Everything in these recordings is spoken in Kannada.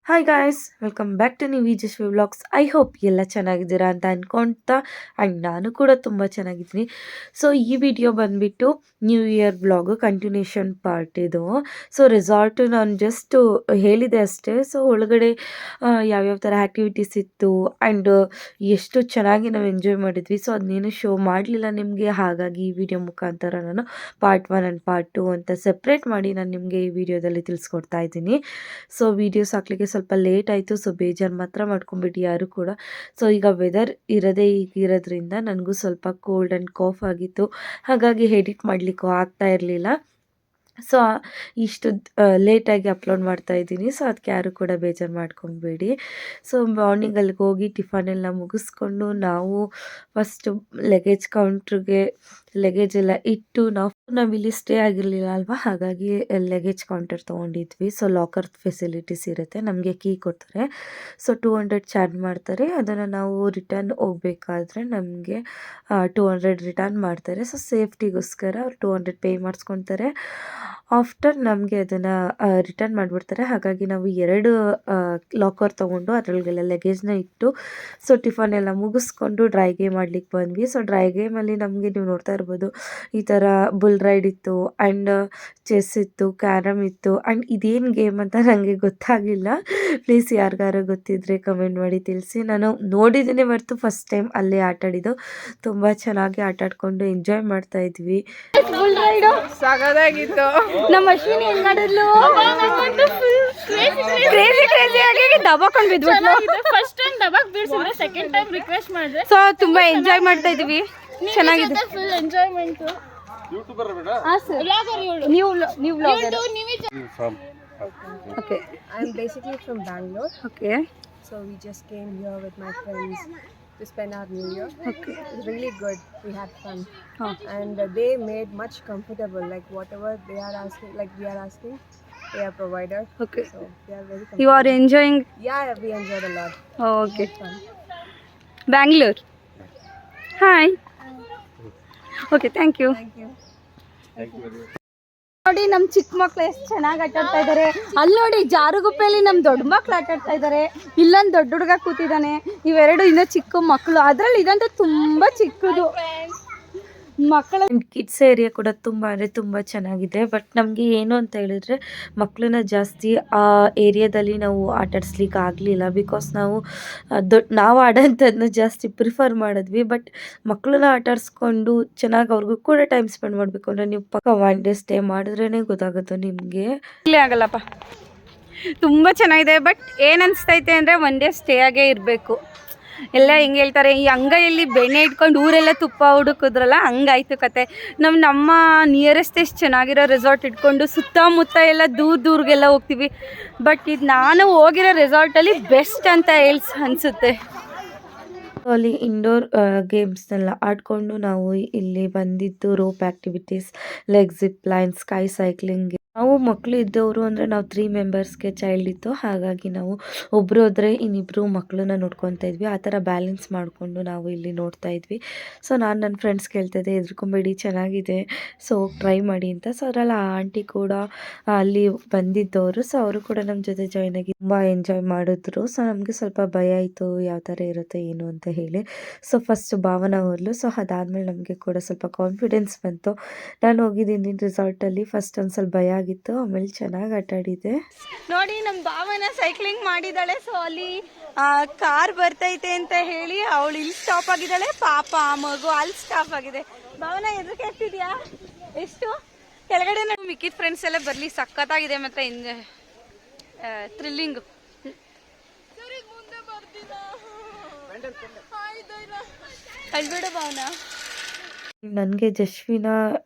Hi guys, welcome back to ನೀವು ವಿಜಯಶ್ರೀ ವ್ಲಾಗ್ಸ್. ಐ ಹೋಪ್ ಎಲ್ಲ ಚೆನ್ನಾಗಿದ್ದೀರಾ ಅಂತ ಅಂದ್ಕೊಳ್ತಾ ಆ್ಯಂಡ್ ನಾನು ಕೂಡ ತುಂಬ ಚೆನ್ನಾಗಿದ್ದೀನಿ. ಸೊ ಈ ವಿಡಿಯೋ ಬಂದುಬಿಟ್ಟು new year vlog continuation part ಇದು. ಸೊ ರೆಸಾರ್ಟು ನಾನು ಜಸ್ಟು ಹೇಳಿದೆ ಅಷ್ಟೇ. ಸೊ ಒಳಗಡೆ ಯಾವ್ಯಾವ ಥರ ಆ್ಯಕ್ಟಿವಿಟೀಸ್ ಇತ್ತು ಆ್ಯಂಡ್ ಎಷ್ಟು ಚೆನ್ನಾಗಿ ನಾವು ಎಂಜಾಯ್ ಮಾಡಿದ್ವಿ. ಸೊ ಅದನ್ನೇನು ಶೋ ಮಾಡಲಿಲ್ಲ ನಿಮಗೆ, ಹಾಗಾಗಿ ಈ ವಿಡಿಯೋ ಮುಖಾಂತರ ನಾನು ಪಾರ್ಟ್ 1 ಆ್ಯಂಡ್ ಪಾರ್ಟ್ 2 ಅಂತ ಸೆಪ್ರೇಟ್ ಮಾಡಿ ನಾನು ನಿಮಗೆ ಈ ವಿಡಿಯೋದಲ್ಲಿ ತಿಳಿಸ್ಕೊಡ್ತಾ ಇದ್ದೀನಿ. ಸೊ ವೀಡಿಯೋಸ್ ಹಾಕ್ಲಿಕ್ಕೆ ಸ್ವಲ್ಪ ಲೇಟ್ ಆಯಿತು. ಸೊ ಬೇಜಾರು ಮಾತ್ರ ಮಾಡ್ಕೊಂಬಿಟ್ಟು ಯಾರು ಕೂಡ. ಸೊ ಈಗ ವೆದರ್ ಇರೋದೇ ಇರೋದ್ರಿಂದ ನನಗೂ ಸ್ವಲ್ಪ ಕೋಲ್ಡ್ ಆ್ಯಂಡ್ ಕಾಫ್ ಆಗಿತ್ತು, ಹಾಗಾಗಿ ಎಡಿಟ್ ಮಾಡಲಿಕ್ಕೂ ಆಗ್ತಾ ಇರಲಿಲ್ಲ. ಸೊ ಇಷ್ಟು ಲೇಟಾಗಿ ಅಪ್ಲೋಡ್ ಮಾಡ್ತಾ ಇದ್ದೀನಿ. ಸೊ ಅದಕ್ಕೆ ಯಾರು ಕೂಡ ಬೇಜಾರು ಮಾಡ್ಕೊಬೇಡಿ. ಸೊ ಮಾರ್ನಿಂಗ್ ಅಲ್ಲಿಗೆ ಹೋಗಿ ಟಿಫನೆಲ್ಲ ಮುಗಿಸ್ಕೊಂಡು ನಾವು ಫಸ್ಟು ಲಗೇಜ್ ಕೌಂಟ್ರಿಗೆ ಲಗೇಜ್ ಎಲ್ಲ ಇಟ್ಟು ನಾವಿಲ್ಲಿ ಸ್ಟೇ ಆಗಿರಲಿಲ್ಲ ಅಲ್ವಾ, ಹಾಗಾಗಿ ಲಗೇಜ್ ಕೌಂಟರ್ ತೊಗೊಂಡಿದ್ವಿ. ಸೊ ಲಾಕರ್ ಫೆಸಿಲಿಟೀಸ್ ಇರುತ್ತೆ, ನಮಗೆ ಕೀ ಕೊಡ್ತಾರೆ. ಸೊ 200 ಚಾರ್ಜ್ ಮಾಡ್ತಾರೆ. ಅದನ್ನು ನಾವು ರಿಟರ್ನ್ ಹೋಗ್ಬೇಕಾದ್ರೆ ನಮಗೆ 200 ರಿಟರ್ನ್ ಮಾಡ್ತಾರೆ. ಸೊ ಸೇಫ್ಟಿಗೋಸ್ಕರ ಅವ್ರು 200 ಪೇ ಮಾಡಿಸ್ಕೊತಾರೆ. ಆಫ್ಟರ್ ನಮಗೆ ಅದನ್ನು ರಿಟರ್ನ್ ಮಾಡಿಬಿಡ್ತಾರೆ. ಹಾಗಾಗಿ ನಾವು 2 ಲಾಕರ್ ತೊಗೊಂಡು ಅದರೊಳಗೆಲ್ಲ ಲಗೇಜ್ನ ಇಟ್ಟು ಸೊ ಟಿಫನ್ ಎಲ್ಲ ಮುಗಿಸ್ಕೊಂಡು ಡ್ರೈ ಗೇಮ್ ಆಡ್ಲಿಕ್ಕೆ ಬಂದ್ವಿ. ಸೊ ಡ್ರೈ ಗೇಮಲ್ಲಿ ನಮಗೆ ನೀವು ನೋಡ್ತಾ ಇರ್ಬೋದು, ಈ ಥರ ಬುಲ್ ರೈಡ್ ಇತ್ತು ಆ್ಯಂಡ್ ಚೆಸ್ ಇತ್ತು, ಕ್ಯಾರಮ್ ಇತ್ತು ಆ್ಯಂಡ್ ಇದೇನು ಗೇಮ್ ಅಂತ ನನಗೆ ಗೊತ್ತಾಗಿಲ್ಲ. ಪ್ಲೀಸ್ ಯಾರಿಗಾರು ಗೊತ್ತಿದ್ದರೆ ಕಮೆಂಟ್ ಮಾಡಿ ತಿಳಿಸಿ. ನಾನು ನೋಡಿದ್ದೀನಿ ಹೊರ್ತು ಫಸ್ಟ್ ಟೈಮ್ ಅಲ್ಲೇ ಆಟಾಡಿದ್ದು. ತುಂಬ ಚೆನ್ನಾಗಿ ಆಟಾಡಿಕೊಂಡು ಎಂಜಾಯ್ ಮಾಡ್ತಾ ಇದ್ವಿ. ಫುಲ್ ರೈಡ್ ಸಗದಾಗಿತ್ತು. ನಮ್ಮ ಅಶ್ವಿನಿ ಹೆಂಗ್ ಮಾಡಿದ್ಲು, ಕ್ರೇಜಿ ಕ್ರೇಜಿ ಆಗಿ ದಬಾಕೊಂಡ್ ಬಿದ್ಬಿಟ್ಲು. ಫಸ್ಟ್ ಟೈಮ್ ದಬಾಕ್ ಬೀಳ್ಸಿದ್ರೆ ಸೆಕೆಂಡ್ ಟೈಮ್ ರಿಕ್ವೆಸ್ಟ್ ಮಾಡಿದ್ರೆ ಸೊ ತುಂಬಾ ಎಂಜಾಯ್ ಮಾಡ್ತಾ ಇದೀವಿ. ಚೆನ್ನಾಗಿದೆ, ಫುಲ್ ಎಂಜಾಯ್ಮೆಂಟ್. ನೀವು vlogger. Okay. I'm basically from Bangalore, Okay. so we just came here with my friends to spend our New Year. Okay. It was really good. We had fun, Huh. and they made much comfortable. Like whatever they are asking, like we are asking, they are provided. Okay. So they are very You are enjoying. Yeah, we enjoyed a lot. Oh, okay. Fun. Bangalore. Hi. Okay, thank you. Thank you. ನೋಡಿ ನಮ್ಮ ಚಿಕ್ಕ ಮಕ್ಳು ಎಷ್ಟು ಚೆನ್ನಾಗಿ ಆಟಾಡ್ತಾ ಇದ್ದಾರೆ. ಅಲ್ಲಿ ನೋಡಿ ಜಾರುಗುಪ್ಪೆಯಲ್ಲಿ ನಮ್ಮ ದೊಡ್ಡ ಮಕ್ಳು ಆಟಾಡ್ತಾ ಇದ್ದಾರೆ. ಇಲ್ಲೊಂದು ದೊಡ್ಡ ಹುಡುಗ ಕೂತಿದ್ದಾನೆ. ಇವೆರಡು ಇನ್ನೂ ಚಿಕ್ಕ ಮಕ್ಕಳು. ಅದರಲ್ಲಿ ಇದಂತೂ ತುಂಬ ಚಿಕ್ಕದು ಮಕ್ಕಳ. ಕಿಡ್ಸ್ ಏರಿಯಾ ಕೂಡ ತುಂಬ ಅಂದರೆ ತುಂಬ ಚೆನ್ನಾಗಿದೆ. ಬಟ್ ನಮಗೆ ಏನು ಅಂತ ಹೇಳಿದ್ರೆ ಮಕ್ಕಳನ್ನ ಜಾಸ್ತಿ ಆ ಏರಿಯಾದಲ್ಲಿ ನಾವು ಆಟಾಡಿಸ್ಲಿಕ್ಕೆ ಆಗಲಿಲ್ಲ. ಬಿಕಾಸ್ ನಾವು ಆಡೋಂಥದ್ದನ್ನ ಜಾಸ್ತಿ ಪ್ರಿಫರ್ ಮಾಡಿದ್ವಿ. ಬಟ್ ಮಕ್ಕಳನ್ನ ಆಟಾಡಿಸ್ಕೊಂಡು ಚೆನ್ನಾಗಿ ಅವ್ರಿಗೂ ಕೂಡ ಟೈಮ್ ಸ್ಪೆಂಡ್ ಮಾಡಬೇಕು ಅಂದರೆ ನೀವು ಪಕ್ಕ 1 ಡೇ ಸ್ಟೇ ಮಾಡಿದ್ರೇ ಗೊತ್ತಾಗುತ್ತೆ ನಿಮಗೆ. ಇಲ್ಲೇ ಆಗಲ್ಲಪ್ಪ, ತುಂಬ ಚೆನ್ನಾಗಿದೆ. ಬಟ್ ಏನು ಅನಿಸ್ತೈತೆ ಅಂದರೆ 1 ಡೇ ಸ್ಟೇ ಆಗೇ ಇರಬೇಕು. ಎಲ್ಲ ಹೆಂಗೆ ಹೇಳ್ತಾರೆ, ಈ ಅಂಗೈಯಲ್ಲಿ ಬೆಣ್ಣೆ ಇಟ್ಕೊಂಡು ಊರೆಲ್ಲ ತುಪ್ಪ ಹುಡುಕಿದ್ರಲ್ಲ, ಹಂಗಾಯ್ತು ಕತೆ. ನಮ್ಮ ನಿಯರೆಸ್ಟ್ ಎಷ್ಟು ಚೆನ್ನಾಗಿರೋ ರೆಸಾರ್ಟ್ ಇಟ್ಕೊಂಡು ಸುತ್ತಮುತ್ತ ಎಲ್ಲ ದೂರ್ಗೆಲ್ಲ ಹೋಗ್ತೀವಿ. ಬಟ್ ಇದು ನಾನು ಹೋಗಿರೋ ರೆಸಾರ್ಟಲ್ಲಿ ಬೆಸ್ಟ್ ಅಂತ ಅನಿಸುತ್ತೆ. ಅಲ್ಲಿ ಇಂಡೋರ್ ಗೇಮ್ಸ್ನೆಲ್ಲ ಆಡಿಕೊಂಡು ನಾವು ಇಲ್ಲಿ ಬಂದಿದ್ದು rope activities, leg zip line, sky cycling. ನಾವು ಮಕ್ಕಳು ಇದ್ದವರು ಅಂದರೆ ನಾವು 3 ಮೆಂಬರ್ಸ್ಗೆ ಚೈಲ್ಡ್ ಇತ್ತು, ಹಾಗಾಗಿ ನಾವು ಒಬ್ಬರು ಹೋದರೆ ಇನ್ನಿಬ್ಬರು ಮಕ್ಕಳನ್ನ ನೋಡ್ಕೊತಾ ಇದ್ವಿ. ಆ ಥರ ಬ್ಯಾಲೆನ್ಸ್ ಮಾಡಿಕೊಂಡು ನಾವು ಇಲ್ಲಿ ನೋಡ್ತಾ ಇದ್ವಿ. ಸೊ ನಾನು ನನ್ನ ಫ್ರೆಂಡ್ಸ್ ಕೇಳ್ತಾಯಿದ್ದೆ, ಹೆದರ್ಕೊಂಬೇಡಿ ಚೆನ್ನಾಗಿದೆ, ಸೊ ಟ್ರೈ ಮಾಡಿ ಅಂತ. ಸೊ ಅವರೆಲ್ಲ ಆಂಟಿ ಕೂಡ ಅಲ್ಲಿ ಬಂದಿದ್ದವರು. ಸೊ ಅವರು ಕೂಡ ನಮ್ಮ ಜೊತೆ ಜಾಯ್ನ್ ಆಗಿ ತುಂಬ ಎಂಜಾಯ್ ಮಾಡಿದ್ರು. ಸೊ ನಮಗೆ ಸ್ವಲ್ಪ ಭಯ ಆಯಿತು, ಯಾವ ಥರ ಇರುತ್ತೆ ಏನು ಅಂತ ಹೇಳಿ. ಸೊ ಫಸ್ಟ್ ಭಾವನಾ ಹೋದ್ಲು. ಸೊ ಅದಾದಮೇಲೆ ನಮಗೆ ಕೂಡ ಸ್ವಲ್ಪ ಕಾನ್ಫಿಡೆನ್ಸ್ ಬಂತು. ನಾನು ಹೋಗಿದ್ದೀನಿ ರೆಸಾರ್ಟಲ್ಲಿ, ಫಸ್ಟ್ ಒಂದು ಸ್ವಲ್ಪ ಭಯ ಆಗಿತ್ತು, ಆಮೇಲೆ ಚೆನ್ನಾಗಿ ಆಟಾಡಿದೆ. ನೋಡಿ ನಮ್ಮ ಭಾವನ ಸೈಕ್ಲಿಂಗ್ ಮಾಡಿದ್ದಾಳೆ. ಸೊ ಅಲ್ಲಿ ಕಾರ್ ಬರ್ತೈತೆ ಅಂತ ಹೇಳಿ ಅವಳು ಇಲ್ಲಿ ಸ್ಟಾಪ್ ಆಗಿದ್ದಾಳೆ. ಪಾಪ ಆ ಮಗು ಅಲ್ಲಿ ಸ್ಟಾಪ್ ಆಗಿದೆ. ಭಾವನ ಎದಕ್ಕೆ ಆಗ್ತಿದ್ಯಾ? ಎಷ್ಟು ಕೆಳಗಡೆ ನಾವು ಮಿಕ್ಕಿದ ಫ್ರೆಂಡ್ಸ್ ಎಲ್ಲ ಬರಲಿ, ಸಖತ್ತಾಗಿದೆ ಮತ್ತೆ ಥ್ರಿಲ್ಲಿಂಗ್. ಅಳ್ಬೇಡ ಭಾವನಾ. ನನಗೆ ಜಶ್ವಿನ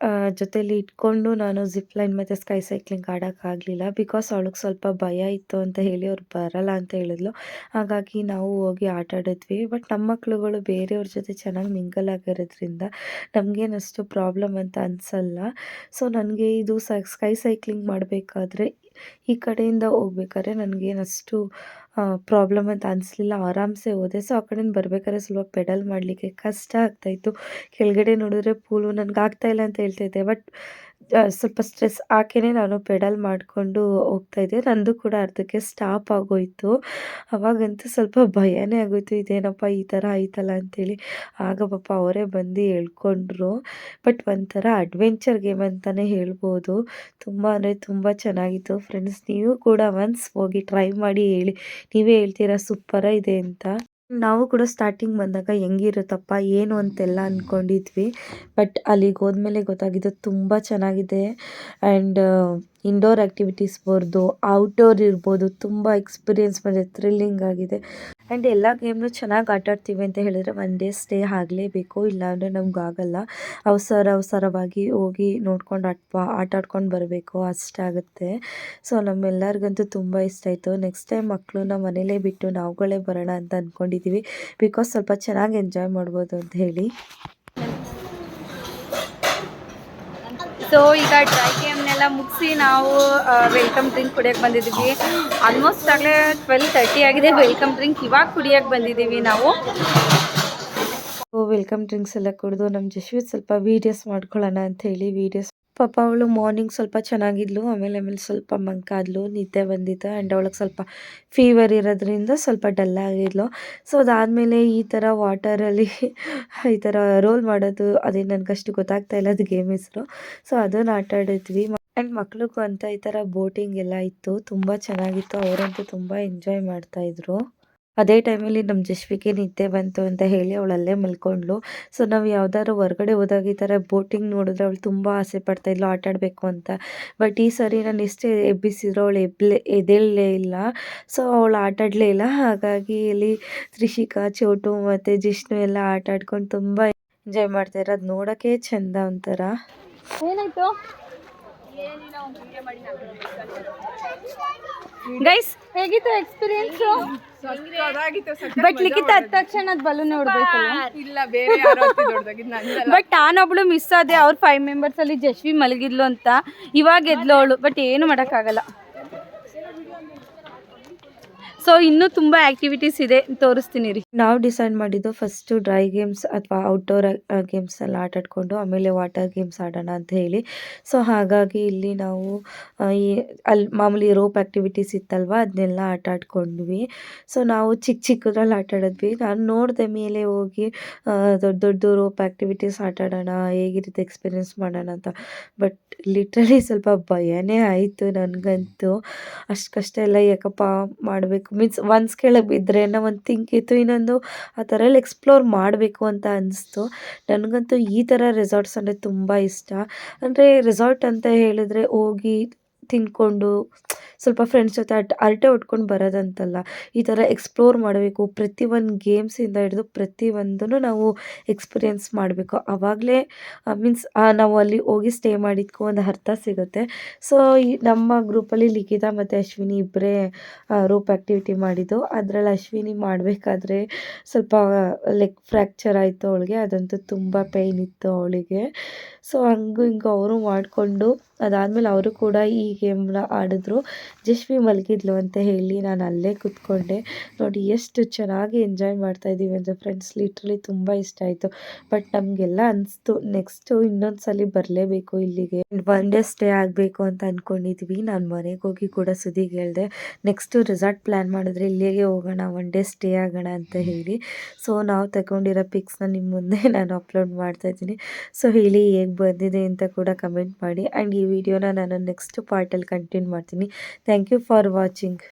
ಜೊತೆಲಿ ಇಟ್ಕೊಂಡು ನಾನು ಜಿಪ್ ಲೈನ್ ಮತ್ತು ಸ್ಕೈ ಸೈಕ್ಲಿಂಗ್ ಆಡೋಕ್ಕಾಗಲಿಲ್ಲ. ಬಿಕಾಸ್ ಅವಳಿಗೆ ಸ್ವಲ್ಪ ಭಯ ಇತ್ತು ಅಂತ ಹೇಳಿ ಅವ್ರು ಬರಲ್ಲ ಅಂತ ಹೇಳಿದ್ಲು. ಹಾಗಾಗಿ ನಾವು ಹೋಗಿ ಆಟ ಆಡಿದ್ವಿ. ಬಟ್ ನಮ್ಮ ಮಕ್ಳುಗಳು ಬೇರೆಯವ್ರ ಜೊತೆ ಚೆನ್ನಾಗಿ ಮಿಂಗಲ್ ಆಗಿರೋದ್ರಿಂದ ನಮಗೇನಷ್ಟು ಪ್ರಾಬ್ಲಮ್ ಅಂತ ಅನಿಸಲ್ಲ. ಸೊ ನನಗೆ ಇದು ಸ್ಕೈ ಸೈಕ್ಲಿಂಗ್ ಮಾಡಬೇಕಾದ್ರೆ ಈ ಕಡೆಯಿಂದ ಹೋಗ್ಬೇಕಾದ್ರೆ ನನಗೇನಷ್ಟು ಪ್ರಾಬ್ಲಮ್ ಅಂತ ಅನಿಸ್ಲಿಲ್ಲ, ಆರಾಮ್ಸೆ ಹೋದೆ. ಸೊ ಆ ಕಡೆಯಿಂದ ಬರ್ಬೇಕಾದ್ರೆ ಸ್ವಲ್ಪ ಪೆಡಲ್ ಮಾಡಲಿಕ್ಕೆ ಕಷ್ಟ ಆಗ್ತಾಯಿತ್ತು. ಕೆಳಗಡೆ ನೋಡಿದ್ರೆ ಪೂಲು ನನಗೆ ಆಗ್ತಾಯಿಲ್ಲ ಅಂತ ಹೇಳ್ತಾಯಿದ್ದೆ. ಬಟ್ ಸ್ವಲ್ಪ ಸ್ಟ್ರೆಸ್ ಹಾಕಿನೇ ನಾನು ಪೆಡಲ್ ಮಾಡಿಕೊಂಡು ಹೋಗ್ತಾಯಿದ್ದೆ. ನಂದು ಕೂಡ ಅರ್ಧಕ್ಕೆ ಸ್ಟಾಪ್ ಆಗೋಯಿತು. ಅವಾಗಂತೂ ಸ್ವಲ್ಪ ಭಯನೇ ಆಗೋಯಿತು, ಇದೇನಪ್ಪ ಈ ಥರ ಆಯ್ತಲ್ಲ ಅಂತೇಳಿ. ಆಗ ಪಾಪ ಅವರೇ ಬಂದು ಎಳ್ಕೊಂಡ್ರು. ಬಟ್ ಒಂಥರ ಅಡ್ವೆಂಚರ್ ಗೇಮ್ ಅಂತಲೇ ಹೇಳ್ಬೋದು. ತುಂಬ ಅಂದರೆ ತುಂಬ ಚೆನ್ನಾಗಿತ್ತು ಫ್ರೆಂಡ್ಸ್. ನೀವು ಕೂಡ ಒನ್ಸ್ ಹೋಗಿ ಟ್ರೈ ಮಾಡಿ ಹೇಳಿ, ನೀವೇ ಹೇಳ್ತೀರಾ ಸೂಪರ ಇದೆ ಅಂತ. ನಾವು ಕೂಡ ಸ್ಟಾರ್ಟಿಂಗ್ ಬಂದಾಗ ಹೆಂಗಿರುತ್ತಪ್ಪ ಏನು ಅಂತೆಲ್ಲ ಅಂದ್ಕೊಂಡಿದ್ವಿ. ಬಟ್ ಅಲ್ಲಿಗೆ ಹೋದ್ಮೇಲೆ ಗೊತ್ತಾಗಿದ್ದು ತುಂಬ ಚೆನ್ನಾಗಿದೆ. ಆ್ಯಂಡ್ ಇಂಡೋರ್ ಆ್ಯಕ್ಟಿವಿಟೀಸ್ ಬರ್ದು ಔಟ್ಡೋರ್ ಇರ್ಬೋದು, ತುಂಬ ಎಕ್ಸ್ಪೀರಿಯೆನ್ಸ್ ಬಂದಿದೆ, ಥ್ರಿಲ್ಲಿಂಗ್ ಆಗಿದೆ. ಆ್ಯಂಡ್ ಎಲ್ಲ ಗೇಮ್ನು ಚೆನ್ನಾಗಿ ಆಟಾಡ್ತೀವಿ ಅಂತ ಹೇಳಿದ್ರೆ ಒನ್ ಡೇ ಸ್ಟೇ ಆಗಲೇಬೇಕು, ಇಲ್ಲಾಂದರೆ ನಮಗಾಗಲ್ಲ. ಅವಸರವಾಗಿ ಹೋಗಿ ನೋಡ್ಕೊಂಡು ಆಟಾಡ್ಕೊಂಡು ಬರಬೇಕು ಅಷ್ಟಾಗುತ್ತೆ. ಸೊ ನಮ್ಮೆಲ್ಲರಿಗಂತೂ ತುಂಬ ಇಷ್ಟ ಆಯಿತು. ನೆಕ್ಸ್ಟ್ ಟೈಮ್ ಮಕ್ಕಳನ್ನ ಮನೇಲೇ ಬಿಟ್ಟು ನಾವುಗಳೇ ಬರೋಣ ಅಂತ ಅಂದ್ಕೊಂಡಿದ್ದೀವಿ. ಬಿಕಾಸ್ ಸ್ವಲ್ಪ ಚೆನ್ನಾಗಿ ಎಂಜಾಯ್ ಮಾಡ್ಬೋದು ಅಂತ ಹೇಳಿ. ಸೊ ಈಗ ಡ್ರೈ ಗೇಮ್ನೆಲ್ಲ ಮುಗಿಸಿ ನಾವು ವೆಲ್ಕಮ್ ಡ್ರಿಂಕ್ ಕುಡಿಯೋಕ್ಕೆ ಬಂದಿದ್ದೀವಿ. ಆಲ್ಮೋಸ್ಟ್ ಆಗಲೇ 12:30 ಆಗಿದೆ. ವೆಲ್ಕಮ್ ಡ್ರಿಂಕ್ ಇವಾಗ ಕುಡಿಯೋಕ್ಕೆ ಬಂದಿದ್ದೀವಿ ನಾವು. ವೆಲ್ಕಮ್ ಡ್ರಿಂಕ್ಸ್ ಎಲ್ಲ ಕುಡಿದು ನಮ್ಮ ಜಶ್ವಿತ್ ಸ್ವಲ್ಪ ವೀಡಿಯೋಸ್ ಮಾಡ್ಕೊಳ್ಳೋಣ ಅಂತ ಹೇಳಿ ಪಾಪ ಅವಳು ಮಾರ್ನಿಂಗ್ ಸ್ವಲ್ಪ ಚೆನ್ನಾಗಿದ್ಲು, ಆಮೇಲೆ ಸ್ವಲ್ಪ ಮಂಕಾದ್ಲು, ನಿದ್ದೆ ಬಂದಿತ್ತು. ಆ್ಯಂಡ್ ಅವಳಿಗೆ ಸ್ವಲ್ಪ ಫೀವರ್ ಇರೋದ್ರಿಂದ ಸ್ವಲ್ಪ ಡಲ್ ಆಗಿದ್ಲು. ಸೊ ಅದಾದಮೇಲೆ ಈ ಥರ ವಾಟರಲ್ಲಿ ಈ ಥರ ರೋಲ್ ಮಾಡೋದು, ಅದೇ ನನಗಷ್ಟು ಗೊತ್ತಾಗ್ತಾ ಇಲ್ಲ ಅದು ಗೇಮ್ ಹೆಸರು. ಸೊ ಅದನ್ನು ಆಟ ಆಡಿದ್ವಿ. ಆ್ಯಂಡ್ ಮಕ್ಳಿಗೂ ಅಂತ ಈ ಥರ ಬೋಟಿಂಗ್ ಎಲ್ಲ ಇತ್ತು, ತುಂಬ ಚೆನ್ನಾಗಿತ್ತು. ಅವರಂತೂ ತುಂಬ ಎಂಜಾಯ್ ಮಾಡ್ತಾಯಿದ್ರು. ಅದೇ ಟೈಮಲ್ಲಿ ನಮ್ಮ ಜಶ್ವಿಗೆ ನಿದ್ದೆ ಬಂತು ಅಂತ ಹೇಳಿ ಅವಳಲ್ಲೇ ಮಲ್ಕೊಂಡ್ಳು. ಸೊ ನಾವು ಯಾವ್ದಾದ್ರು ಹೊರಗಡೆ ಹೋದಾಗ ಈ ಥರ ಬೋಟಿಂಗ್ ನೋಡಿದ್ರೆ ಅವಳು ತುಂಬ ಆಸೆ ಪಡ್ತಾಯಿದ್ಲು ಆಟ ಆಡಬೇಕು ಅಂತ. ಬಟ್ ಈ ಸರಿ ನಾನು ಎಷ್ಟೇ ಎಬ್ಬಿಸಿದ್ರು ಅವಳು ಎದ್ದೇಳಲೇ ಇಲ್ಲ. ಸೊ ಅವಳು ಆಟ ಆಡಲೇ ಇಲ್ಲ. ಹಾಗಾಗಿ ಇಲ್ಲಿ ತ್ರಿಷಿಕಾ, ಚೋಟು ಮತ್ತು ಜಿಷ್ಣು ಎಲ್ಲ ಆಟ ಆಡ್ಕೊಂಡು ತುಂಬ ಎಂಜಾಯ್ ಮಾಡ್ತಾಯಿದ್ರು. ಅದು ನೋಡೋಕ್ಕೆ ಚೆಂದ ಒಂಥರ. ಏನಾಯ್ತು ಗೈಸ್, ಹೇಗಿತ್ತು ಎಕ್ಸ್ಪೀರಿಯನ್ಸು? ಬಟ್ ಲಿಖಿತ ಹತ್ತ ತಕ್ಷಣ ಅದು ಬಲೂನ್ ನೋಡ್ಬೇಕಲ್ಲ. ಇಲ್ಲ, ಬೇರೆ ಯಾರೋ ದೊಡ್ಡದಾಗಿದ್ದು ನಂದಲ್ಲ. ಬಟ್ ನಾನೊಬ್ಳು ಮಿಸ್ ಆದೆ. ಅವ್ರ 5 ಮೆಂಬರ್ಸಲ್ಲಿ ಜಶ್ವಿ ಮಲಗಿದ್ಲು ಅಂತ. ಇವಾಗ ಎದ್ಲು ಅವಳು, ಬಟ್ ಏನು ಮಾಡೋಕ್ಕಾಗಲ್ಲ. ಸೊ ಇನ್ನೂ ತುಂಬ ಆ್ಯಕ್ಟಿವಿಟೀಸ್ ಇದೆ, ತೋರಿಸ್ತೀನಿ ರೀ. ನಾವು ಡಿಸೈಡ್ ಮಾಡಿದ್ದು ಫಸ್ಟು ಡ್ರೈ ಗೇಮ್ಸ್ ಅಥವಾ ಔಟ್ಡೋರ್ ಗೇಮ್ಸ್ ಎಲ್ಲ ಆಟಾಡಿಕೊಂಡು ಆಮೇಲೆ ವಾಟರ್ ಗೇಮ್ಸ್ ಆಡೋಣ ಅಂತ ಹೇಳಿ. ಸೊ ಹಾಗಾಗಿ ಇಲ್ಲಿ ನಾವು ಅಲ್ಲಿ ಮಾಮೂಲಿ ರೋಪ್ ಆ್ಯಕ್ಟಿವಿಟೀಸ್ ಇತ್ತಲ್ವ, ಅದನ್ನೆಲ್ಲ ಆಟ ಆಡ್ಕೊಂಡ್ವಿ. ಸೊ ನಾವು ಚಿಕ್ಕದ್ರಲ್ಲಿ ಆಟ ಆಡಿದ್ವಿ. ನಾನು ನೋಡಿದೆ ಮೇಲೆ ಹೋಗಿ ದೊಡ್ಡ ರೋಪ್ ಆ್ಯಕ್ಟಿವಿಟೀಸ್ ಆಟ ಆಡೋಣ, ಹೇಗಿರುತ್ತೆ ಎಕ್ಸ್ಪೀರಿಯೆನ್ಸ್ ಮಾಡೋಣ ಅಂತ. ಬಟ್ ಲಿಟ್ರಲಿ ಸ್ವಲ್ಪ ಭಯನೇ ಆಯಿತು ನನಗಂತೂ. ಅಷ್ಟು ಕಷ್ಟ ಎಲ್ಲ ಯಾಕಪ್ಪ ಮಾಡಬೇಕು, ಮೀನ್ಸ್ ಒನ್ಸ್ ಕೆಳಗೆ ಬಿದ್ದರೆ ಅನ್ನೋ ಒಂದು ಥಿಂಕ್ ಇತ್ತು. ಇನ್ನೊಂದು ಆ ಥರ ಎಲ್ಲ ಎಕ್ಸ್ಪ್ಲೋರ್ ಮಾಡಬೇಕು ಅಂತ ಅನಿಸ್ತು. ನನಗಂತೂ ಈ ಥರ ರೆಸಾರ್ಟ್ಸ್ ಅಂದರೆ ತುಂಬ ಇಷ್ಟ. ಅಂದರೆ ರೆಸಾರ್ಟ್ ಅಂತ ಹೇಳಿದ್ರೆ ಹೋಗಿ ತಿಂದ್ಕೊಂಡು ಸ್ವಲ್ಪ ಫ್ರೆಂಡ್ಸ್ ಜೊತೆ ಹರಟೆ ಹೊಡ್ಕೊಂಡು ಬರೋದಂತಲ್ಲ, ಈ ಥರ ಎಕ್ಸ್ಪ್ಲೋರ್ ಮಾಡಬೇಕು. ಪ್ರತಿಯೊಂದು ಗೇಮ್ಸಿಂದ ಹಿಡಿದು ಪ್ರತಿಯೊಂದನ್ನು ನಾವು ಎಕ್ಸ್ಪೀರಿಯೆನ್ಸ್ ಮಾಡಬೇಕು. ಆವಾಗಲೇ ಮೀನ್ಸ್ ನಾವು ಅಲ್ಲಿ ಹೋಗಿ ಸ್ಟೇ ಮಾಡಿದ್ಕೋ ಒಂದು ಅರ್ಥ ಸಿಗುತ್ತೆ. ಸೊ ಈ ನಮ್ಮ ಗ್ರೂಪಲ್ಲಿ ಲಿಖಿತ ಮತ್ತು ಅಶ್ವಿನಿ ಇಬ್ಬರೇ ರೋಪ್ ಆ್ಯಕ್ಟಿವಿಟಿ ಮಾಡಿದ್ದು. ಅದರಲ್ಲಿ ಅಶ್ವಿನಿ ಮಾಡಬೇಕಾದ್ರೆ ಸ್ವಲ್ಪ ಲೆಗ್ ಫ್ರ್ಯಾಕ್ಚರ್ ಆಯಿತು ಅವಳಿಗೆ. ಅದಂತೂ ತುಂಬ ಪೇಯ್ನ್ ಇತ್ತು ಅವಳಿಗೆ. ಸೊ ಹಂಗೂ ಹಿಂಗೂ ಅವರು ಮಾಡಿಕೊಂಡು ಅದಾದಮೇಲೆ ಅವರು ಕೂಡ ಈ ಗೇಮ್ನ ಆಡಿದ್ರು. ಜಶ್ವಿ ಮಲಗಿದ್ಲು ಅಂತ ಹೇಳಿ ನಾನು ಅಲ್ಲೇ ಕೂತ್ಕೊಂಡೆ. ನೋಡಿ ಎಷ್ಟು ಚೆನ್ನಾಗಿ ಎಂಜಾಯ್ ಮಾಡ್ತಾಯಿದ್ದೀವಿ ಅಂದರೆ ಫ್ರೆಂಡ್ಸ್, ಲಿಟ್ರಲಿ ತುಂಬ ಇಷ್ಟ ಆಯಿತು. ಬಟ್ ನಮಗೆಲ್ಲ ಅನಿಸ್ತು ನೆಕ್ಸ್ಟು ಇನ್ನೊಂದು ಸಲ ಬರಲೇಬೇಕು ಇಲ್ಲಿಗೆ, ಒನ್ ಡೇ ಸ್ಟೇ ಆಗಬೇಕು ಅಂತ ಅಂದ್ಕೊಂಡಿದ್ವಿ. ನಾನು ಮನೆಗೆ ಹೋಗಿ ಕೂಡ ಸುದ್ದಿಗೆ ಹೇಳಿದೆ, ನೆಕ್ಸ್ಟು ರೆಸಾರ್ಟ್ ಪ್ಲ್ಯಾನ್ ಮಾಡಿದ್ರೆ ಇಲ್ಲಿಗೆ ಹೋಗೋಣ, ಒನ್ ಡೇ ಸ್ಟೇ ಆಗೋಣ ಅಂತ ಹೇಳಿ. ಸೊ ನಾವು ತಗೊಂಡಿರೋ ಪಿಕ್ಸ್ನ ನಿಮ್ಮ ಮುಂದೆ ನಾನು ಅಪ್ಲೋಡ್ ಮಾಡ್ತಾಯಿದ್ದೀನಿ. ಸೊ ಹೇಳಿ ಹೇಗೆ ಬಂದಿದೆ ಅಂತ ಕೂಡ ಕಮೆಂಟ್ ಮಾಡಿ. ಆ್ಯಂಡ್ ಈ ವಿಡಿಯೋನ ನಾನು ನೆಕ್ಸ್ಟ್ ಪಾರ್ಟಲ್ಲಿ ಕಂಟಿನ್ಯೂ ಮಾಡ್ತೀನಿ. Thank you for watching.